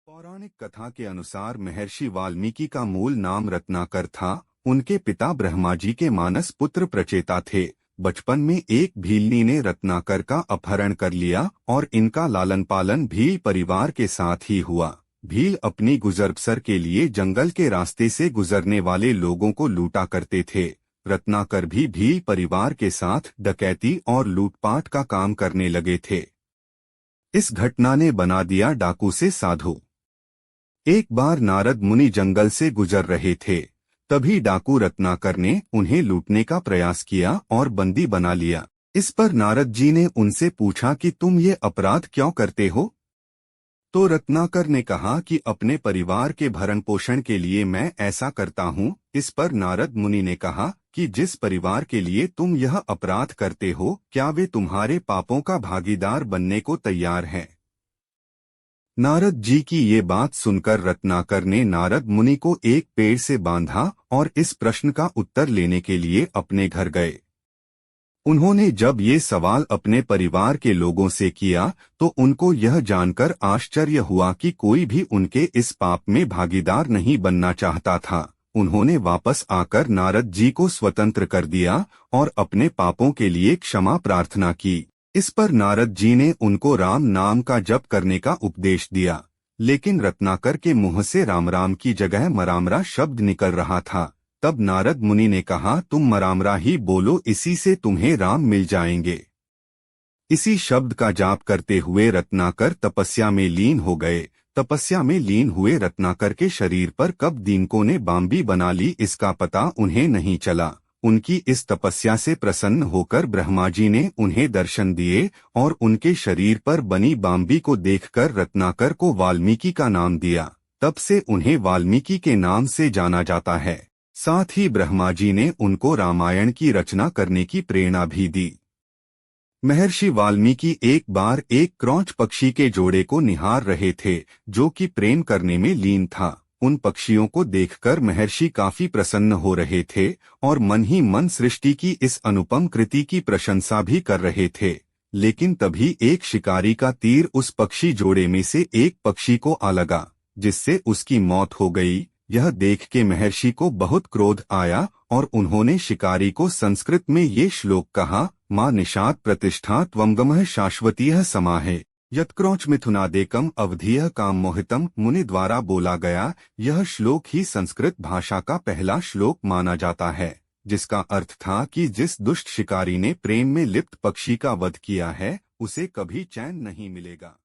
पौराणिक कथा के अनुसार महर्षि वाल्मीकि का मूल नाम रत्नाकर था। उनके पिता ब्रह्मा जी के मानस पुत्र प्रचेता थे। बचपन में एक भीलनी ने रत्नाकर का अपहरण कर लिया और इनका लालन पालन भील परिवार के साथ ही हुआ। भील अपनी गुजर-बसर के लिए जंगल के रास्ते से गुजरने वाले लोगों को लूटा करते थे। रत्नाकर भी भील परिवार के साथ डकैती और लूटपाट का काम करने लगे थे। इस घटना ने बना दिया डाकू से साधु। एक बार नारद मुनि जंगल से गुजर रहे थे, तभी डाकू रत्नाकर ने उन्हें लूटने का प्रयास किया और बंदी बना लिया। इस पर नारद जी ने उनसे पूछा कि तुम ये अपराध क्यों करते हो? तो रत्नाकर ने कहा कि अपने परिवार के भरण पोषण के लिए मैं ऐसा करता हूँ। इस पर नारद मुनि ने कहा कि जिस परिवार के लिए तुम यह अपराध करते हो, क्या वे तुम्हारे पापों का भागीदार बनने को तैयार हैं? नारद जी की ये बात सुनकर रत्नाकर ने नारद मुनि को एक पेड़ से बांधा और इस प्रश्न का उत्तर लेने के लिए अपने घर गए। उन्होंने जब ये सवाल अपने परिवार के लोगों से किया तो उनको यह जानकर आश्चर्य हुआ कि कोई भी उनके इस पाप में भागीदार नहीं बनना चाहता था। उन्होंने वापस आकर नारद जी को स्वतंत्र कर दिया और अपने पापों के लिए क्षमा प्रार्थना की। इस पर नारद जी ने उनको राम नाम का जप करने का उपदेश दिया, लेकिन रत्नाकर के मुंह से राम राम की जगह मरामरा शब्द निकल रहा था। तब नारद मुनि ने कहा, तुम मरामरा ही बोलो, इसी से तुम्हें राम मिल जाएंगे। इसी शब्द का जाप करते हुए रत्नाकर तपस्या में लीन हो गए। तपस्या में लीन हुए रत्नाकर के शरीर पर कब दीनकों ने बांबी बना ली, इसका पता उन्हें नहीं चला। उनकी इस तपस्या से प्रसन्न होकर ब्रह्मा जी ने उन्हें दर्शन दिए और उनके शरीर पर बनी बांबी को देखकर रत्नाकर को वाल्मीकि का नाम दिया। तब से उन्हें वाल्मीकि के नाम से जाना जाता है। साथ ही ब्रह्मा जी ने उनको रामायण की रचना करने की प्रेरणा भी दी। महर्षि वाल्मीकि एक बार एक क्रौंच पक्षी के जोड़े को निहार रहे थे, जो कि प्रेम करने में लीन था। उन पक्षियों को देखकर महर्षि काफी प्रसन्न हो रहे थे और मन ही मन सृष्टि की इस अनुपम कृति की प्रशंसा भी कर रहे थे। लेकिन तभी एक शिकारी का तीर उस पक्षी जोड़े में से एक पक्षी को आ लगा, जिससे उसकी मौत हो गई। यह देख के महर्षि को बहुत क्रोध आया और उन्होंने शिकारी को संस्कृत में ये श्लोक कहा, मां निषाद प्रतिष्ठा त्वंगमः शाश्वतीयः समाहे यत्क्रौंच मिथुनादेकम अवधीयः काम मोहितम। मुनि द्वारा बोला गया यह श्लोक ही संस्कृत भाषा का पहला श्लोक माना जाता है, जिसका अर्थ था कि जिस दुष्ट शिकारी ने प्रेम में लिप्त पक्षी का वध किया है, उसे कभी चैन नहीं मिलेगा।